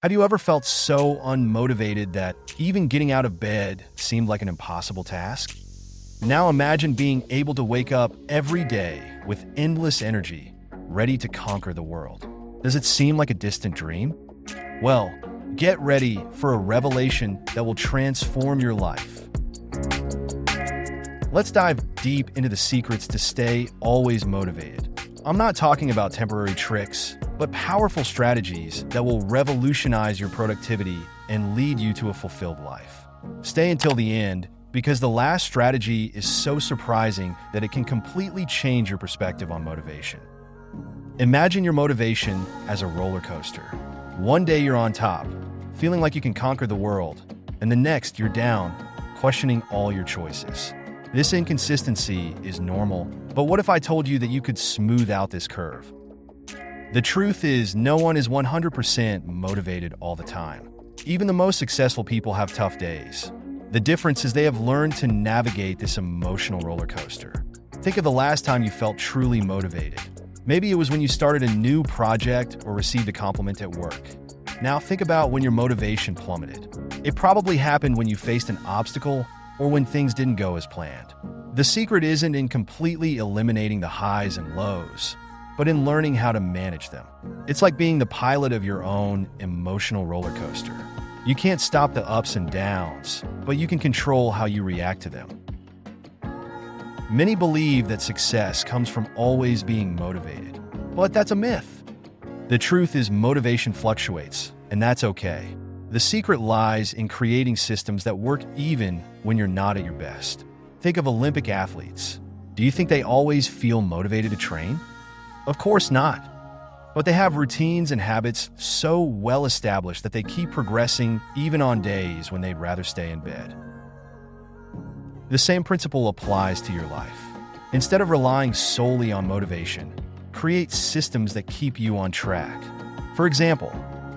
Have you ever felt so unmotivated that even getting out of bed seemed like an impossible task? Now imagine being able to wake up every day with endless energy, ready to conquer the world. Does it seem like a distant dream? Well, get ready for a revelation that will transform your life. Let's dive deep into the secrets to stay always motivated. I'm not talking about temporary tricks, but powerful strategies that will revolutionize your productivity and lead you to a fulfilled life. Stay until the end, because the last strategy is so surprising that it can completely change your perspective on motivation. Imagine your motivation as a roller coaster. One day you're on top, feeling like you can conquer the world, and the next you're down, questioning all your choices. This inconsistency is normal, but what if I told you that you could smooth out this curve? The truth is, no one is 100% motivated all the time. Even the most successful people have tough days. The difference is they have learned to navigate this emotional roller coaster. Think of the last time you felt truly motivated. Maybe it was when you started a new project or received a compliment at work. Now think about when your motivation plummeted. It probably happened when you faced an obstacle or when things didn't go as planned. The secret isn't in completely eliminating the highs and lows, but in learning how to manage them. It's like being the pilot of your own emotional roller coaster. You can't stop the ups and downs, but you can control how you react to them. Many believe that success comes from always being motivated, but that's a myth. The truth is motivation fluctuates, and that's okay. The secret lies in creating systems that work even when you're not at your best. Think of Olympic athletes. Do you think they always feel motivated to train? Of course not. But they have routines and habits so well established that they keep progressing even on days when they'd rather stay in bed. The same principle applies to your life. Instead of relying solely on motivation, create systems that keep you on track. For example,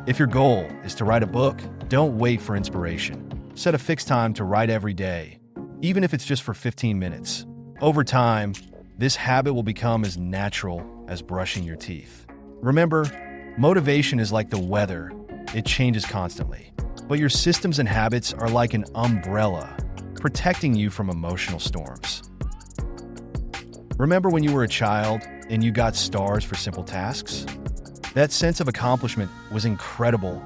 if your goal is to write a book, don't wait for inspiration. Set a fixed time to write every day, even if it's just for 15 minutes. Over time, this habit will become as natural as brushing your teeth. Remember, motivation is like the weather. It changes constantly. But your systems and habits are like an umbrella, protecting you from emotional storms. Remember when you were a child and you got stars for simple tasks? That sense of accomplishment was incredible,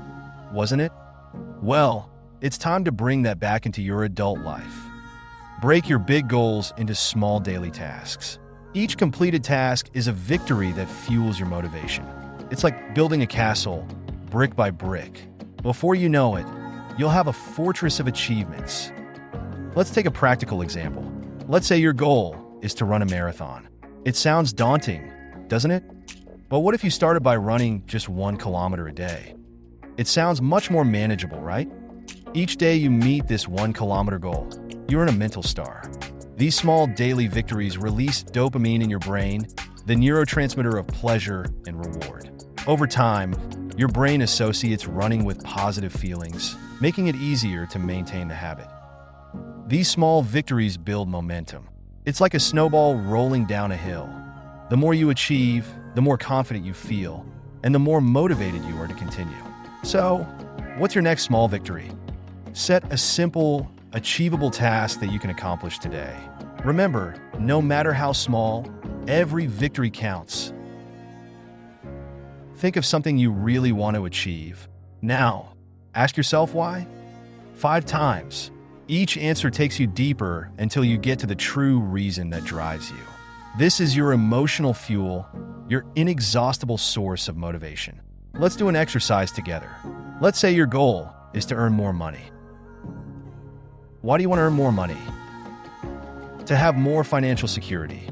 wasn't it? Well, it's time to bring that back into your adult life. Break your big goals into small daily tasks. Each completed task is a victory that fuels your motivation. It's like building a castle, brick by brick. Before you know it, you'll have a fortress of achievements. Let's take a practical example. Let's say your goal is to run a marathon. It sounds daunting, doesn't it? But what if you started by running just 1 kilometer a day? It sounds much more manageable, right? Each day you meet this 1 kilometer goal, you're in a mental star. These small daily victories release dopamine in your brain, the neurotransmitter of pleasure and reward. Over time, your brain associates running with positive feelings, making it easier to maintain the habit. These small victories build momentum. It's like a snowball rolling down a hill. The more you achieve, the more confident you feel, and the more motivated you are to continue. So, what's your next small victory? Set a simple, achievable task that you can accomplish today. Remember, no matter how small, every victory counts. Think of something you really want to achieve. Now, ask yourself why. 5 times. Each answer takes you deeper until you get to the true reason that drives you. This is your emotional fuel, your inexhaustible source of motivation. Let's do an exercise together. Let's say your goal is to earn more money. Why do you want to earn more money? To have more financial security.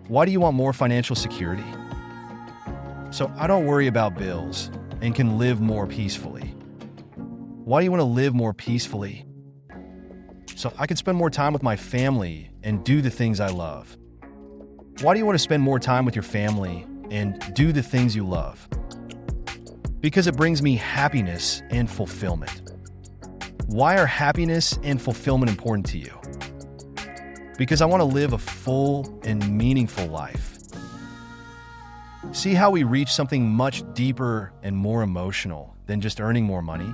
Why do you want more financial security? So I don't worry about bills and can live more peacefully. Why do you want to live more peacefully? So I can spend more time with my family and do the things I love. Why do you want to spend more time with your family and do the things you love? Because it brings me happiness and fulfillment. Why are happiness and fulfillment important to you? Because I want to live a full and meaningful life. See how we reach something much deeper and more emotional than just earning more money?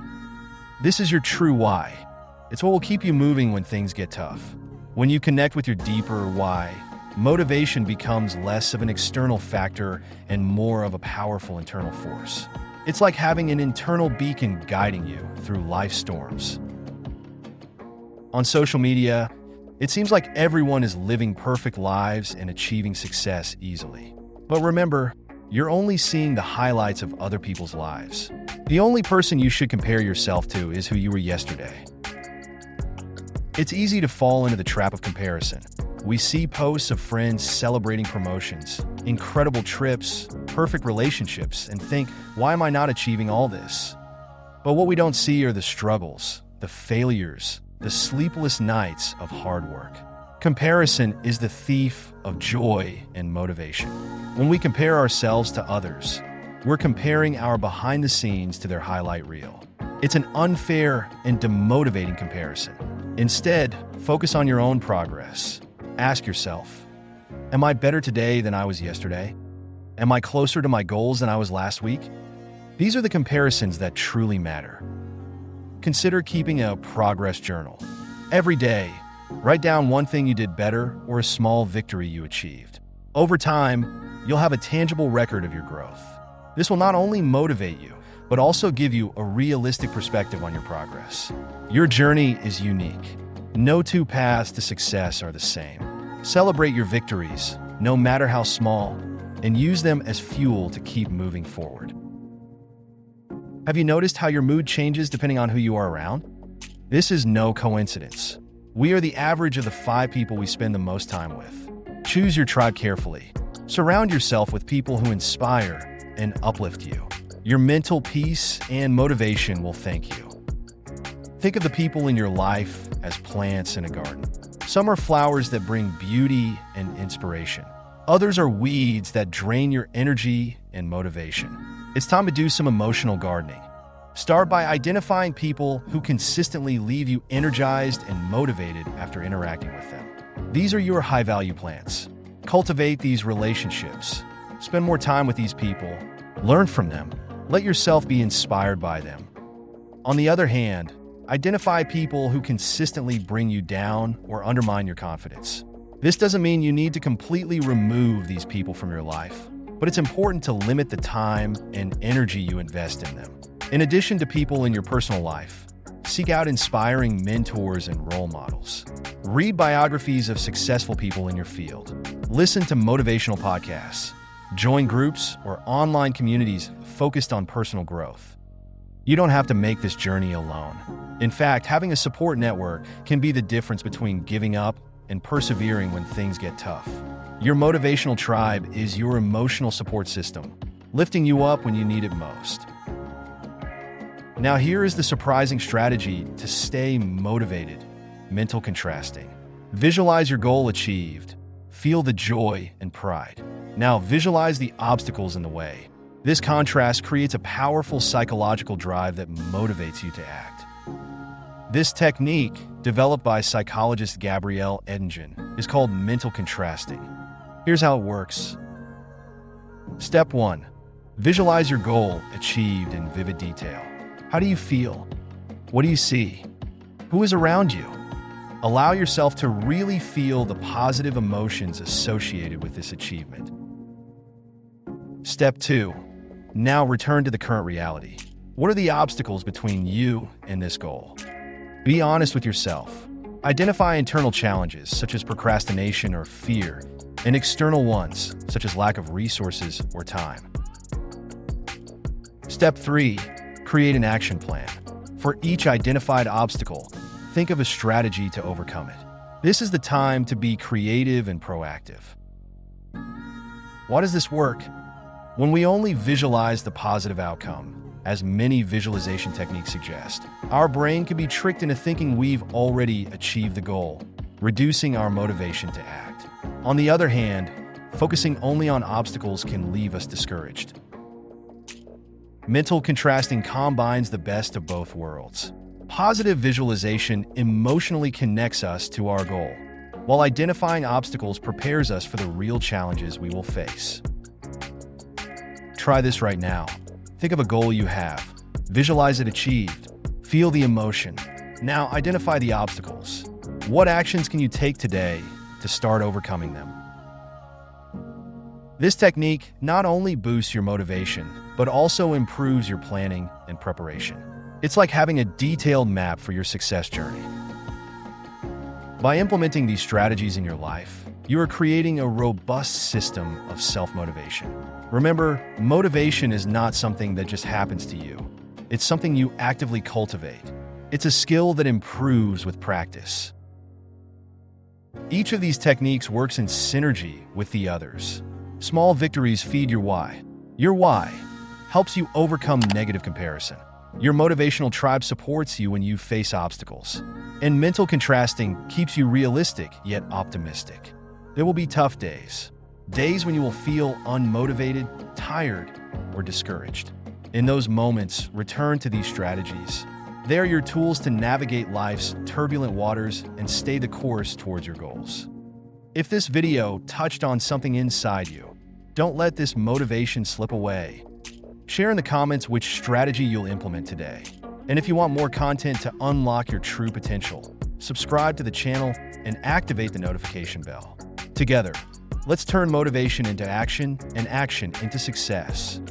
This is your true why. It's what will keep you moving when things get tough. When you connect with your deeper why, motivation becomes less of an external factor and more of a powerful internal force. It's like having an internal beacon guiding you through life's storms. On social media, it seems like everyone is living perfect lives and achieving success easily. But remember, you're only seeing the highlights of other people's lives. The only person you should compare yourself to is who you were yesterday. It's easy to fall into the trap of comparison. We see posts of friends celebrating promotions, incredible trips, perfect relationships, and think, why am I not achieving all this? But what we don't see are the struggles, the failures, the sleepless nights of hard work. Comparison is the thief of joy and motivation. When we compare ourselves to others, we're comparing our behind the scenes to their highlight reel. It's an unfair and demotivating comparison. Instead, focus on your own progress. Ask yourself, am I better today than I was yesterday? Am I closer to my goals than I was last week? These are the comparisons that truly matter. Consider keeping a progress journal. Every day, write down one thing you did better or a small victory you achieved. Over time, you'll have a tangible record of your growth. This will not only motivate you, but also give you a realistic perspective on your progress. Your journey is unique. No two paths to success are the same. Celebrate your victories, no matter how small, and use them as fuel to keep moving forward. Have you noticed how your mood changes depending on who you are around? This is no coincidence. We are the average of the 5 people we spend the most time with. Choose your tribe carefully. Surround yourself with people who inspire and uplift you. Your mental peace and motivation will thank you. Think of the people in your life as plants in a garden. Some are flowers that bring beauty and inspiration. Others are weeds that drain your energy and motivation. It's time to do some emotional gardening. Start by identifying people who consistently leave you energized and motivated after interacting with them. These are your high-value plants. Cultivate these relationships. Spend more time with these people. Learn from them. Let yourself be inspired by them. On the other hand, identify people who consistently bring you down or undermine your confidence. This doesn't mean you need to completely remove these people from your life, but it's important to limit the time and energy you invest in them. In addition to people in your personal life, seek out inspiring mentors and role models. Read biographies of successful people in your field. Listen to motivational podcasts. Join groups or online communities focused on personal growth. You don't have to make this journey alone. In fact, having a support network can be the difference between giving up and persevering when things get tough. Your motivational tribe is your emotional support system, lifting you up when you need it most. Now here is the surprising strategy to stay motivated: mental contrasting. Visualize your goal achieved. Feel the joy and pride. Now visualize the obstacles in the way. This contrast creates a powerful psychological drive that motivates you to act. This technique, developed by psychologist Gabrielle Edingen, is called mental contrasting. Here's how it works. Step 1. Visualize your goal achieved in vivid detail. How do you feel? What do you see? Who is around you? Allow yourself to really feel the positive emotions associated with this achievement. Step 2. Now return to the current reality. What are the obstacles between you and this goal? Be honest with yourself. Identify internal challenges, such as procrastination or fear, and external ones, such as lack of resources or time. Step 3. Create an action plan. For each identified obstacle, think of a strategy to overcome it. This is the time to be creative and proactive. Why does this work? When we only visualize the positive outcome, as many visualization techniques suggest, our brain can be tricked into thinking we've already achieved the goal, reducing our motivation to act. On the other hand, focusing only on obstacles can leave us discouraged. Mental contrasting combines the best of both worlds. Positive visualization emotionally connects us to our goal, while identifying obstacles prepares us for the real challenges we will face. Try this right now. Think of a goal you have. Visualize it achieved. Feel the emotion. Now identify the obstacles. What actions can you take today to start overcoming them? This technique not only boosts your motivation, but also improves your planning and preparation. It's like having a detailed map for your success journey. By implementing these strategies in your life, you are creating a robust system of self-motivation. Remember, motivation is not something that just happens to you. It's something you actively cultivate. It's a skill that improves with practice. Each of these techniques works in synergy with the others. Small victories feed your why. Your why helps you overcome negative comparison. Your motivational tribe supports you when you face obstacles. And mental contrasting keeps you realistic yet optimistic. There will be tough days. Days when you will feel unmotivated, tired, or discouraged. In those moments, return to these strategies. They are your tools to navigate life's turbulent waters and stay the course towards your goals. If this video touched on something inside you, don't let this motivation slip away. Share in the comments which strategy you'll implement today. And if you want more content to unlock your true potential, subscribe to the channel and activate the notification bell. Together, let's turn motivation into action and action into success.